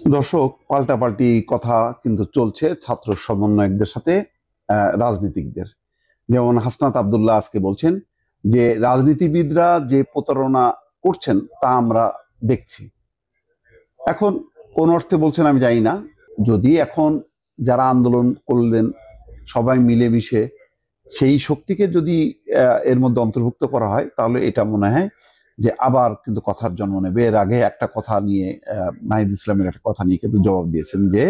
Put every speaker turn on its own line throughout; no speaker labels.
দর্শক, পাল্টাপাল্টি কথা কিন্তু চলছে ছাত্র সমন্বয়কদের সাথে রাজনীতিকদের। যেমন হাসনাত আব্দুল্লাহ আজকে বলছেন যে রাজনীতিবিদরা যে প্রতারণা করছেন তা আমরা দেখছি। এখন কোন অর্থে বলছেন আমি জানি না। যদি এখন যারা আন্দোলন করলেন সবাই মিলেমিশে সেই শক্তিকে যদি এর মধ্যে অন্তর্ভুক্ত করা হয় তাহলে এটা মনে হয় যে আবার কিন্তু কথার জন্ম নেবে। এর আগে একটা কথা নিয়ে নাহিদ ইসলামের একটা কথা নিয়ে কিন্তু জবাব দিয়েছেন যে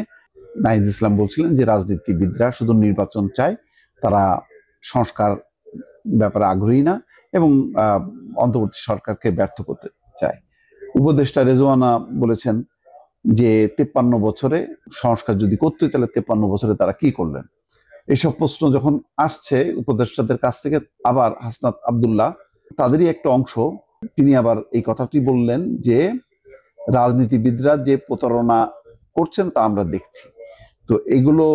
নাহিদ ইসলাম বলছিলেন যে রাজনীতিবিদরা শুধু নির্বাচন চায়, তারা সংস্কার ব্যাপারে আগ্রহী না এবং অন্তর্বর্তী সরকারকে ব্যর্থ করতে চায়। উপদেষ্টা রেজওয়ানা বলেছেন যে 53 বছরে সংস্কার যদি করতে তাহলে 53 বছরে তারা কি করলেন। এইসব প্রশ্ন যখন আসছে উপদেষ্টাদের কাছ থেকে, আবার হাসনাত আব্দুল্লাহ তাদেরই একটা অংশ, তিনি আবার এই কথাটি বললেন যে রাজনীতিবিদরা যে প্রতারণা করছেন তা আমরা দেখছি। তো এইগুলো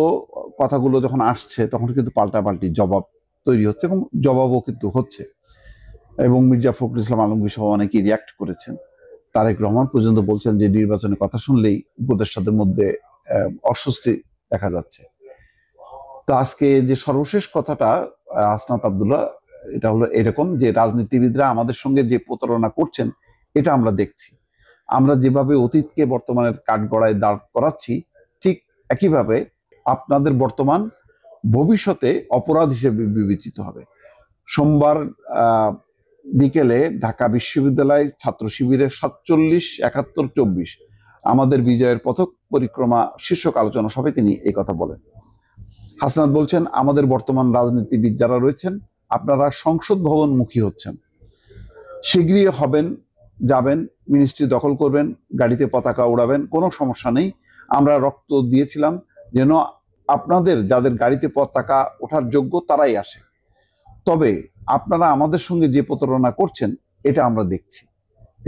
কথাগুলো যখন আসছে তখন কিন্তু পাল্টাপাল্টি জবাব তৈরি হচ্ছে এবং জবাবও কিন্তু হচ্ছে। এবং মির্জা ফখরুল ইসলাম আলমগীর সহ অনেকেই রিয়াক্ট করেছেন। তারেক রহমান পর্যন্ত বলছেন যে নির্বাচনের কথা শুনলেই উপদেষ্টাদের মধ্যে অস্বস্তি দেখা যাচ্ছে। তো আজকে যে সর্বশেষ কথাটা হাসনাত আব্দুল্লাহ, এটা হলো এরকম যে রাজনীতিবিদরা আমাদের সঙ্গে যে প্রতারণা করছেন এটা আমরা দেখছি। আমরা যেভাবে অতীতকে বর্তমানের কাঠগড়ায় দাঁড় করাচ্ছি, ঠিক একইভাবে আপনাদের বর্তমান ভবিষ্যতে অপরাধ হিসেবে বিবেচিত হবে। সোমবার বিকেলে ঢাকা বিশ্ববিদ্যালয় ছাত্র শিবিরের 47, 71, 24 আমাদের বিজয়ের পথক পরিক্রমা শীর্ষক আলোচনা সভায় তিনি এই কথা বলেন। হাসনাত বলছেন, আমাদের বর্তমান রাজনীতিবিদ যারা রয়েছেন আপনারা সংসদ ভবনমুখী হচ্ছেন, শীঘ্রই হবেন, যাবেন, মিনিস্ট্রি দখল করবেন, গাড়িতে পতাকা উড়াবেন, কোনো সমস্যা নেই। আমরা রক্ত দিয়েছিলাম যেন আপনাদের যাদের গাড়িতে পতাকা ওঠার যোগ্য তারাই আসে। তবে আপনারা আমাদের সঙ্গে যে প্রতারণা করছেন এটা আমরা দেখছি।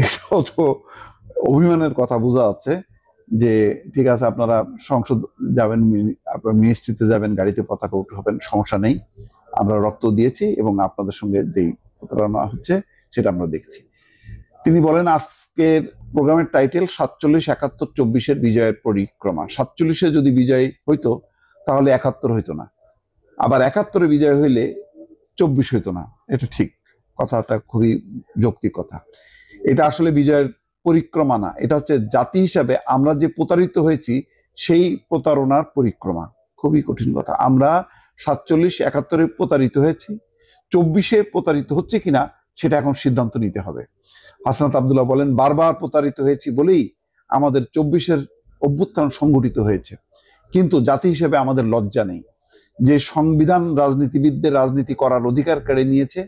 এটাও তো অভিমানের কথা বোঝা যাচ্ছে যে ঠিক আছে আপনারা সংসদ যাবেন, আপনার মিনিস্ট্রিতে যাবেন, গাড়িতে পতাকা উঠাবেন, সমস্যা নেই, আমরা রক্ত দিয়েছি এবং আপনাদের সঙ্গে যেই প্রতারণা হচ্ছে সেটা আমরা দেখছি। তিনি বলেন আজকের প্রোগ্রামের টাইটেল 47, 71, 24 বিজয়ের পরিক্রমা। 47-এ যদি বিজয় হইতো তাহলে 71 হইতো না, আবার 71-এ বিজয় হইলে 24 হইতো না। এটা ঠিক, কথাটা খুবই যৌক্তিক কথা। এটা আসলে বিজয়ের পরিক্রমা না, এটা হচ্ছে জাতি হিসাবে আমরা যে প্রতারিত হয়েছি সেই প্রতারণার পরিক্রমা। খুবই কঠিন কথা। আমরা 47, 71-এ প্রতারিত হয়েছি, 24-এ প্রতারিত হচ্ছে কিনা সেটা এখন সিদ্ধান্ত নিতে হবে। হাসনাত আব্দুল্লাহ বলেন, বারবার প্রতারিত হয়েছি বলেই আমাদের 24-এর অভ্যুত্থান সংঘটিত হয়েছে, কিন্তু জাতি হিসেবে আমাদের লজ্জা নেই। যে সংবিধান রাজনীতিবিদদের রাজনীতি করার অধিকার কেড়ে নিয়েছে,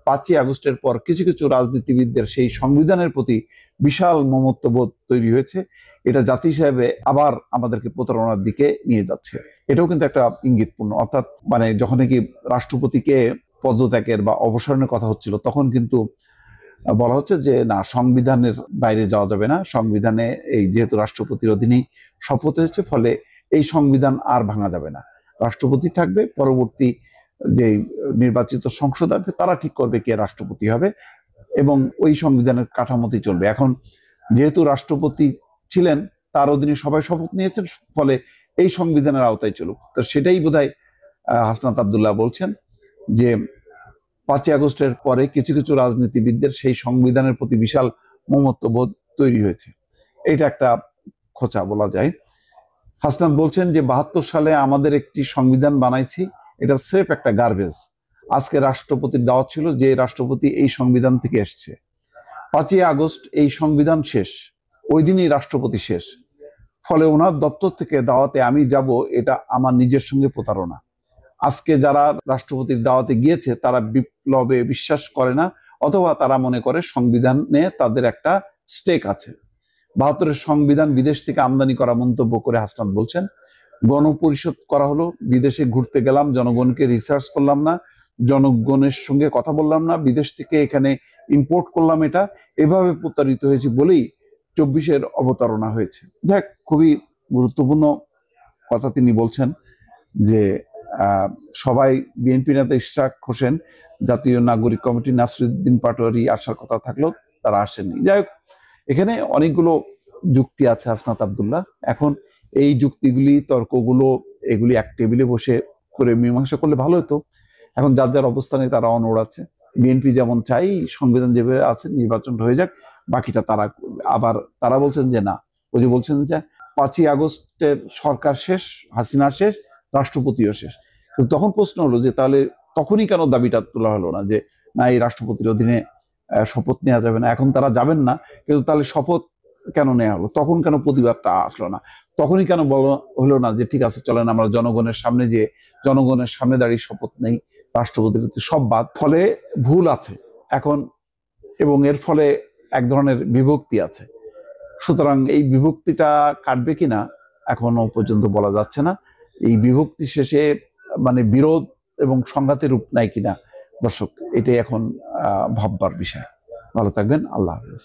5ই আগস্টের পর কিছু কিছু রাজনীতিবিদদের সেই সংবিধানের প্রতি বিশাল মমত্ববোধ তৈরি হয়েছে। এটা জাতি হিসেবে আবার আমাদেরকে প্রতারণার দিকে নিয়ে যাচ্ছে। এটাও কিন্তু একটা ইঙ্গিতপূর্ণ। অর্থাৎ মানে যখন নাকি রাষ্ট্রপতিকে পদত্যাগের বা অবসরণের কথা হচ্ছিল তখন কিন্তু বলা হচ্ছে যে না, সংবিধানের বাইরে যাওয়া যাবে না, সংবিধানে এই যেহেতু রাষ্ট্রপতির অধীনেই শপথ হয়েছে ফলে এই সংবিধান আর ভাঙা যাবে না, রাষ্ট্রপতি থাকবে, পরবর্তী যে নির্বাচিত সংসদ আসবে তারা ঠিক করবে কে রাষ্ট্রপতি হবে এবং ওই সংবিধানের কাঠামোতেই চলবে। এখন যেহেতু রাষ্ট্রপতি ছিলেন তার অধীনে সবাই শপথ নিয়েছেন, ফলে এই সংবিধানের আওতায় চলুক। তো সেটাই বোধহয় হাসনাত আব্দুল্লাহ বলছেন যে 5ই আগস্টের পরে কিছু কিছু রাজনীতিবিদদের সেই সংবিধানের প্রতি বিশাল মমত্ববোধ তৈরি হয়েছে। এটা একটা খোঁচা বলা যায়। হাসনাত বলছেন যে 72 সালে আমাদের একটি সংবিধান বানাইছি, এটা স্রেফ একটা গার্বেজ। আজকে রাষ্ট্রপতির দাওয়াত ছিল, যে রাষ্ট্রপতি এই সংবিধান থেকে এসছে। 5ই আগস্ট এই সংবিধান শেষ, ওই দিনই রাষ্ট্রপতি শেষ, ফলে ওনার দপ্তর থেকে দাওয়াতে আমি যাব, এটা আমার নিজের সঙ্গে প্রতারণা। আজকে যারা রাষ্ট্রপতির দাওয়াতে গিয়েছে তারা বিপ্লবে বিশ্বাস করে না, অথবা তারা মনে করে সংবিধানে তাদের একটা স্টেক আছে। 72-এর সংবিধান বিদেশ থেকে আমদানি করা মন্তব্য করে হাসনাত বলছেন, গণপরিষদ করা হলো, বিদেশে ঘুরতে গেলাম, জনগণকে রিসার্চ করলাম না, জনগণের সঙ্গে কথা বললাম না, বিদেশ থেকে এখানে ইম্পোর্ট করলাম, এটা এভাবে প্রতারিত হয়েছে বলেই 24-এর অবতারণা হয়েছে। যাক, খুবই গুরুত্বপূর্ণ কথা তিনি বলছেন যে সবাই বিএনপি নেতা ইশরাক হোসেন, জাতীয় নাগরিক কমিটি নাসিরুদ্দিন পাটোয়ারি আসার কথা থাকলেও তারা আসেননি। যাই হোক, এখানে অনেকগুলো যুক্তি আছে হাসনাত আব্দুল্লাহ। এখন এই যুক্তিগুলি, তর্কগুলো, এগুলি এক টেবিলে বসে করে মীমাংসা করলে ভালো হতো। এখন যার যার অবস্থানে তারা অনড় আছে। বিএনপি যেমন চাই সংবিধান যেভাবে আছে নির্বাচন হয়ে যাক, বাকিটা তারা করবে। আবার তারা বলছেন যে না, ওই যে বলছেন যে 5ই আগস্টের সরকার শেষ, হাসিনা শেষ, রাষ্ট্রপতিও শেষ। কিন্তু তখন প্রশ্ন হলো যে তাহলে তখনই কেন দাবিটা তোলা হলো না যে না, এই রাষ্ট্রপতির অধীনে শপথ নেওয়া যাবে না? এখন তারা যাবেন না, কিন্তু তাহলে শপথ কেন নেওয়া হলো? তখন কেন প্রতিবাদটা আসলো না? তখনই কেন বলা হলো না যে ঠিক আছে, চলেন আমরা জনগণের সামনে, যে জনগণের সামনে দাঁড়িয়ে শপথ নেই, রাষ্ট্রপতির সব বাদ। ফলে ভুল আছে এখন, এবং এর ফলে এক ধরনের বিভক্তি আছে। সুতরাং এই বিভক্তিটা কাটবে কিনা এখনো পর্যন্ত বলা যাচ্ছে না। এই বিভক্তি শেষে মানে বিরোধ এবং সংঘাতের রূপ নেয় কিনা, দর্শক, এটাই এখন ভাববার বিষয়। ভালো থাকবেন। আল্লাহ হাফেজ।